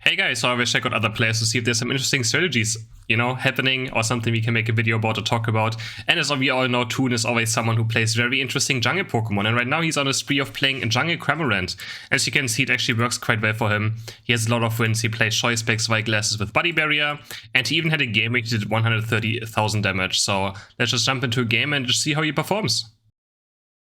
Hey guys, so I always check out other players to see if there's some interesting strategies, happening or something we can make a video about or talk about. And as we all know, Toon is always someone who plays very interesting jungle Pokemon. And right now he's on a spree of playing in jungle Cramorant. As you can see, it actually works quite well for him. He has a lot of wins. He plays Choice Specs, White Glasses with Buddy Barrier. And he even had a game where he did 130,000 damage. So let's just jump into a game and just see how he performs.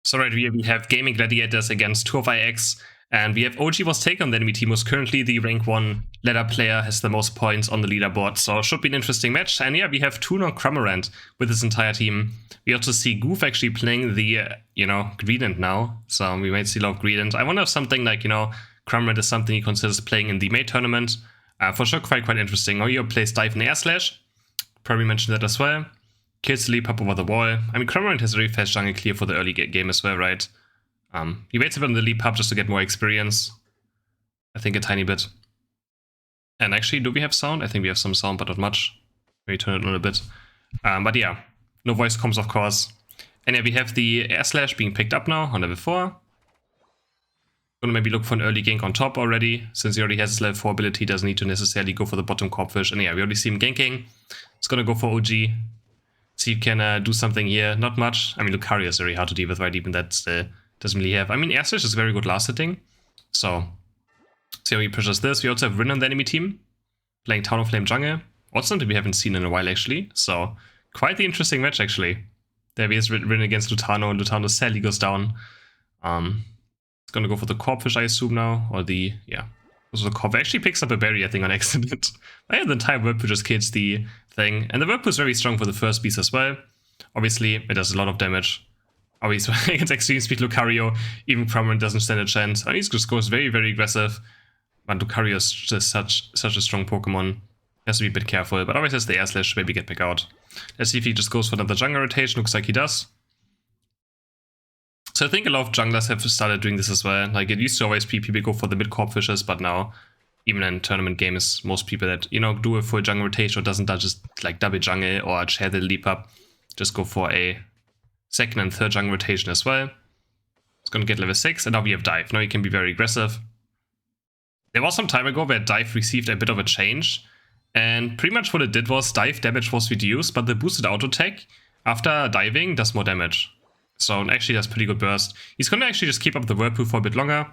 So right here we have Gaimin Gladiators against 2 of IX. And we have OGwastaken on the enemy team, who's currently the rank 1 ladder player, has the most points on the leaderboard. So it should be an interesting match. And yeah, we have Toon on Cramorant with his entire team. We also see Goof actually playing the, Greedent now. So we might see a lot of Greedent. I wonder if something like, Cramorant is something he considers playing in the May tournament. For sure, quite interesting. Now he plays Dive and Air Slash. Probably mentioned that as well. Kills the leap up over the wall. I mean, Cramorant has a very fast jungle clear for the early game as well, right? He waits a bit on the leap up just to get more experience. I think a tiny bit. And actually, do we have sound? I think we have some sound, but not much. Maybe turn it on a bit. But yeah, no voice comms, of course. And yeah, we have the Air Slash being picked up now on level 4. Gonna maybe look for an early gank on top already. Since he already has his level 4 ability, doesn't need to necessarily go for the bottom Corpfish. And yeah, we already see him ganking. It's gonna go for OG. See if he can do something here. Not much. I mean, Lucario is very hard to deal with, right? Even that's doesn't really have. I mean, Air Slash is very good last hitting. So, see how he pushes this. We also have Rin on the enemy team, playing Town of Flame Jungle. Also something we haven't seen in a while, actually. So, quite the interesting match, actually. There he is, Rin against Lutano, and Lutano sadly goes down. It's gonna go for the Corpfish, I assume, now. Or the, yeah. So the Corpfish actually picks up a berry, I think, on accident. Yeah, the entire Whirlpool just kills the thing. And the Whirlpool is very strong for the first piece as well. Obviously, it does a lot of damage. Obviously, against Extreme Speed Lucario, even Cramorant doesn't stand a chance. He just goes very, very aggressive. But Lucario is just such a strong Pokemon. Has to be a bit careful, but always has the Air Slash, maybe get back out. Let's see if he just goes for another jungle rotation. Looks like he does. So I think a lot of junglers have started doing this as well. Like, it used to always be people go for the mid-corp fishes, but now, even in tournament games, most people that, do a full jungle rotation or doesn't just like double jungle or share the leap up, just go for a second and third jungle rotation as well. It's gonna get level 6, and now we have Dive. Now he can be very aggressive. There was some time ago where Dive received a bit of a change, and pretty much what it did was Dive damage was reduced, but the boosted auto attack after diving does more damage. So it actually does pretty good burst. He's gonna actually just keep up the Whirlpool for a bit longer,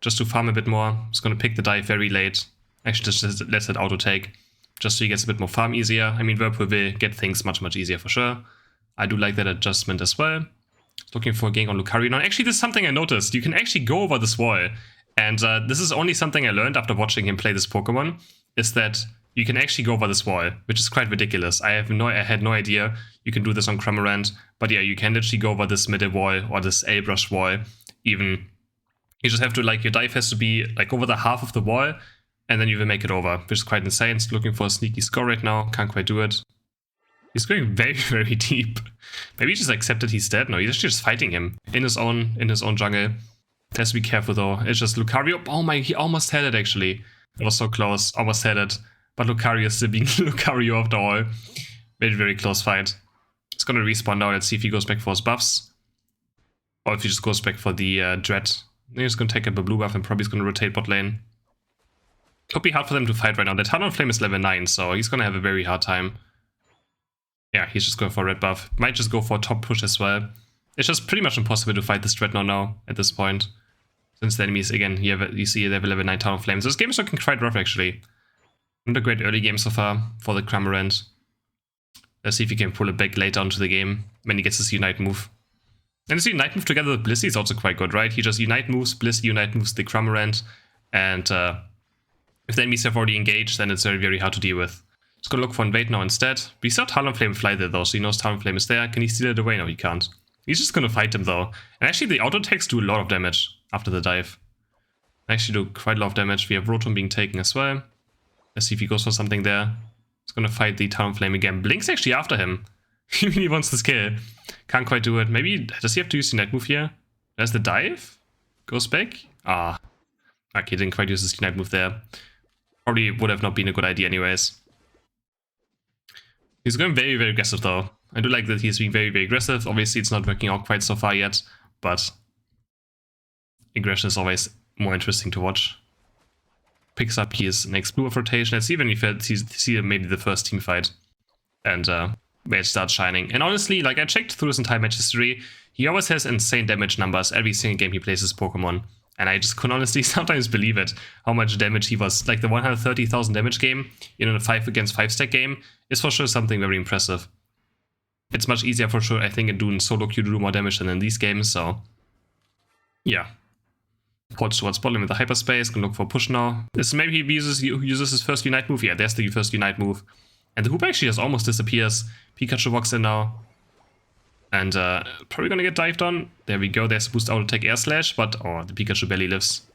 just to farm a bit more. He's gonna pick the Dive very late. Actually just lets it auto take, just so he gets a bit more farm easier. I mean, Whirlpool will get things much easier for sure. I do like that adjustment as well. Looking for a gank on Lucario. Now, actually, this is something I noticed. You can actually go over this wall. And this is only something I learned after watching him play this Pokemon, is that you can actually go over this wall, which is quite ridiculous. I had no idea you can do this on Cramorant. But yeah, you can literally go over this middle wall or this airbrush wall. Even, you just have to, like, your dive has to be, like, over the half of the wall, and then you will make it over, which is quite insane. So looking for a sneaky score right now. Can't quite do it. He's going very, very deep. Maybe he just accepted he's dead. No, he's actually just fighting him in his own jungle. Has to be careful though. It's just Lucario. Oh my, he almost had it actually. It was so close. Almost had it. But Lucario is still being Lucario after all. Very, very close fight. He's gonna respawn now. Let's see if he goes back for his buffs. Or if he just goes back for the Dread. He's gonna take up a blue buff and probably is gonna rotate bot lane. Could be hard for them to fight right now. The Talon Flame is level 9, so he's gonna have a very hard time. Yeah, he's just going for a red buff. Might just go for a top push as well. It's just pretty much impossible to fight this Dreadnought now at this point. Since the enemies, again, you see they have a level 9 Town of Flames. So this game is looking quite rough, actually. Not a great early game so far for the Cramorant. Let's see if he can pull it back later onto the game when he gets his Unite move. And this Unite move together with Blissey is also quite good, right? He just Unite moves, Blissey Unite moves the Cramorant. And if the enemies have already engaged, then it's very, very hard to deal with. Let's go look for Invade now instead. We saw Talonflame fly there though, so he knows Talonflame is there. Can he steal it away? No, he can't. He's just gonna fight him though. And actually the auto attacks do a lot of damage after the dive. Actually do quite a lot of damage. We have Rotom being taken as well. Let's see if he goes for something there. He's gonna fight the Talonflame again. Blink's actually after him. He really wants this kill. Can't quite do it. Maybe, does he have to use the Unite move here? There's the dive. Goes back. Ah. Okay, didn't quite use his Unite move there. Probably would have not been a good idea anyways. He's going very, very aggressive though. I do like that he's being very, very aggressive. Obviously, it's not working out quite so far yet, but aggression is always more interesting to watch. picks up his next blue of rotation. Let's see when we see maybe the first team fight. And where it starts shining. And honestly, like I checked through his entire match history, he always has insane damage numbers every single game he plays his Pokemon. And I just couldn't honestly sometimes believe it, how much damage he was. Like the 130,000 damage game in a 5 against 5 stack game is for sure something very impressive. It's much easier for sure, I think, in doing solo queue to do more damage than in these games, so yeah. Ports towards bottom with the hyperspace, can look for push now. This maybe he uses his first Unite move. Yeah, there's the first Unite move. And the hoop actually just almost disappears. Pikachu walks in now. And probably gonna get dived on. There we go, there's boost auto attack air slash, but oh, the Pikachu barely lives.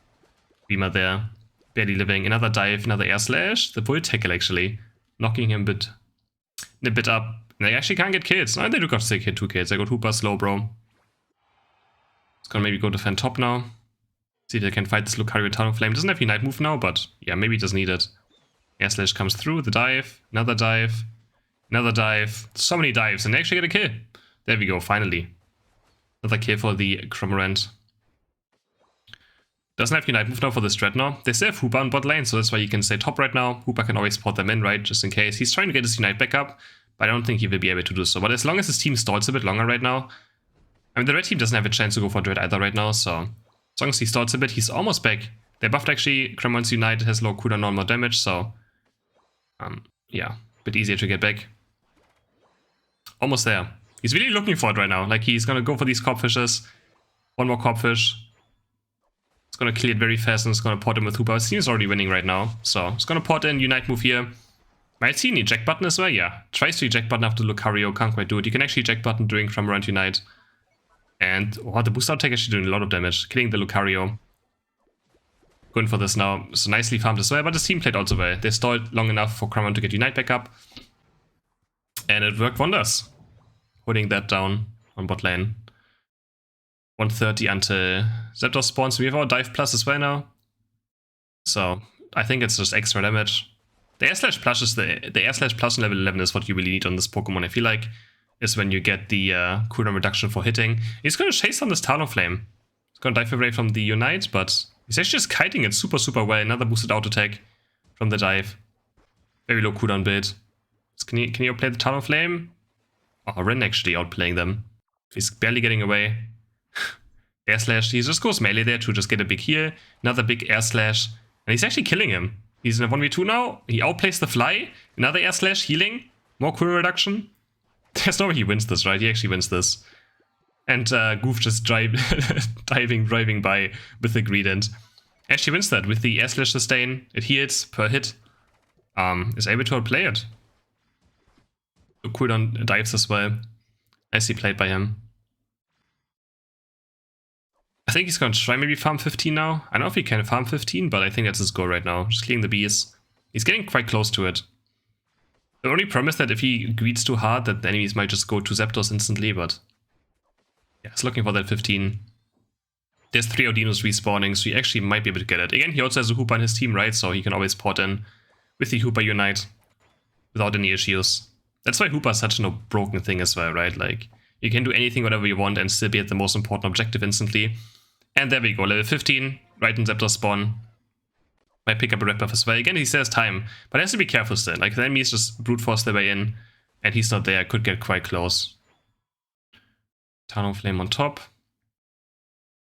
Beamer there, barely living. Another dive, another air slash. The full tackle actually, knocking him a bit up. And they actually can't get kills. No, they do got 2 kills. They got Hooper slow, bro. It's gonna maybe go defend top now. See if they can fight this Lucario Talonflame. Doesn't have Unite move now, but yeah, maybe it does need it. Air slash comes through, the dive, another dive, another dive. So many dives, and they actually get a kill. There we go, finally. Another kill for the Cramorant. Doesn't have Unite move now for this Dreadnought. They still have Hooper on bot lane, so that's why you can stay top right now. Hooper can always port them in, right, just in case. He's trying to get his Unite back up, but I don't think he will be able to do so. But as long as his team stalls a bit longer right now, I mean, the red team doesn't have a chance to go for Dread either right now, so as long as he stalls a bit, he's almost back. They buffed actually, Cramorant's Unite has low cooldown, no more damage, so yeah, a bit easier to get back. Almost there. He's really looking for it right now. Like, he's gonna go for these Corpfishes. One more Corpfish. It's gonna clear it very fast and it's gonna port him with Hooper. His team is already winning right now, so it's gonna port in, Unite move here. Might see an eject button as well, yeah. Tries to eject button after Lucario, can't quite do it. You can actually eject button during Cramorant Unite. And oh, the boost out tech actually doing a lot of damage, killing the Lucario. Going for this now, so nicely farmed as well, but his team played also well. They stalled long enough for Cramorant to get Unite back up. And it worked wonders. Putting that down on bot lane. 130 until Zapdos spawns. We have our dive plus as well now. So I think it's just extra damage. The air slash plus is the air slash plus on level 11 is what you really need on this Pokemon, I feel like. Is when you get the cooldown reduction for hitting. He's gonna chase on this Talonflame. He's gonna dive away from the Unite, but he's actually just kiting it super well. Another boosted auto attack from the dive. Very low cooldown build. Can you outplay the Talonflame? Oh, Ren actually outplaying them. He's barely getting away. Air slash, he just goes melee there to just get a big heal. Another big air slash. And he's actually killing him. He's in a 1v2 now. He outplays the fly. Another air slash, healing. More cooldown reduction. There's no way he wins this, right? He actually wins this. And Goof just driving by with the Greedent. Actually wins that with the air slash sustain. It heals per hit. Is able to outplay it. Cooldown dives as well. Nicely played by him. I think he's going to try maybe farm 15 now. I don't know if he can farm 15, but I think that's his goal right now. Just killing the bees. He's getting quite close to it. The only problem is that if he greets too hard, that the enemies might just go to Zapdos instantly, but yeah, he's looking for that 15. There's 3 Audinos respawning, so he actually might be able to get it. Again, he also has a Hooper on his team, right? So he can always port in with the Hooper Unite without any issues. That's why Hooper is such a broken thing as well, right? Like, you can do anything, whatever you want, and still be at the most important objective instantly. And there we go, level 15, right in Zapdos spawn. Might pick up a red buff as well. Again, he says time, but he has to be careful still. Like, the enemies just brute force their way in, and he's not there. Could get quite close. Talonflame on top.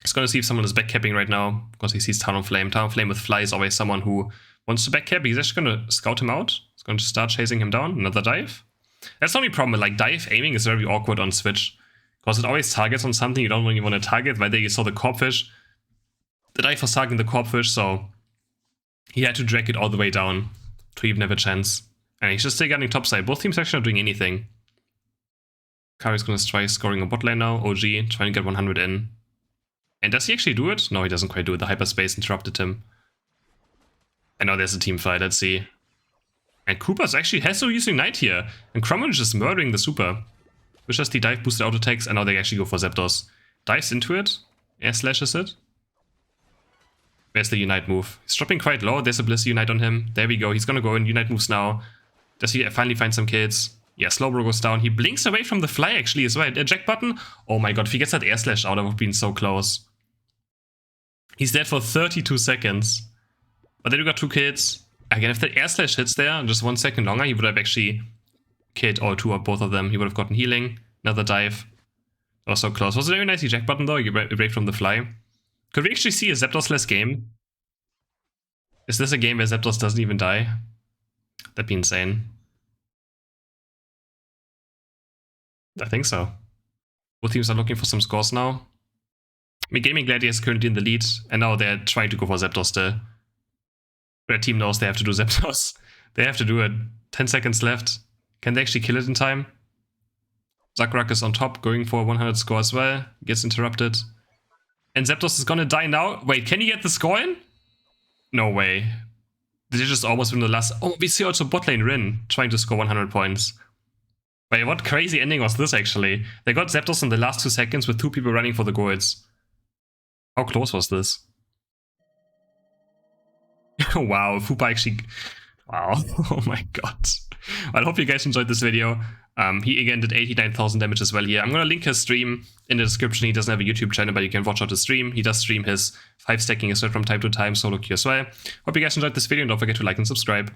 He's gonna see if someone is backcapping right now, because he sees Talonflame. Talonflame with fly is always someone who wants to backcap. He's actually gonna scout him out. He's gonna start chasing him down. Another dive. That's the only problem. Like, dive aiming is very awkward on Switch, because it always targets on something you don't really want to target. Right there you saw the Corpfish. The dive was targeting the Corpfish, so he had to drag it all the way down to even have a chance. And he's just still getting topside. Both teams actually not doing anything. Kari's gonna try scoring a bot lane now. OG trying to get 100 in. And does he actually do it? No, he doesn't quite do it. The hyperspace interrupted him. And now there's a team fight. Let's see. And Koopa's actually has to use Unite here. And Cramorant is just murdering the super. Which just the dive boosted auto attacks, and now they actually go for Zapdos. Dives into it. Air slashes it. Where's the Unite move? He's dropping quite low. There's a Bliss Unite on him. There we go. He's gonna go in. Unite moves now. Does he finally find some kills? Yeah, Slowbro goes down. He blinks away from the fly actually as well. Eject button. Oh my god, if he gets that air slash out, that would have been so close. He's dead for 32 seconds. But then we got 2 kills. Again, if the air slash hits there, just 1 second longer, he would have actually killed all 2 or both of them. He would have gotten healing, another dive. That was so close. Was it a very nice eject button though? You break from the fly. Could we actually see a Zapdos-less game? Is this a game where Zapdos doesn't even die? That'd be insane. I think so. Both teams are looking for some scores now. I mean, Gaimin Gladiators is currently in the lead, and now they're trying to go for Zapdos still. Their team knows they have to do Zapdos. They have to do it. 10 seconds left. Can they actually kill it in time? Zakrak is on top, going for a 100 score as well. Gets interrupted. And Zapdos is gonna die now. Wait, can he get the score in? No way. Did they just almost win the last... Oh, we see also bot lane Rin trying to score 100 points. Wait, what crazy ending was this actually? They got Zapdos in the last 2 seconds with 2 people running for the golds. How close was this? Wow, Fupa actually... Wow, oh my god. I hope you guys enjoyed this video. He again did 89,000 damage as well here. I'm gonna link his stream in the description. He doesn't have a YouTube channel, but you can watch out his stream. He does stream his 5 stacking as well from time to time, solo queue as well. Hope you guys enjoyed this video, and don't forget to like and subscribe.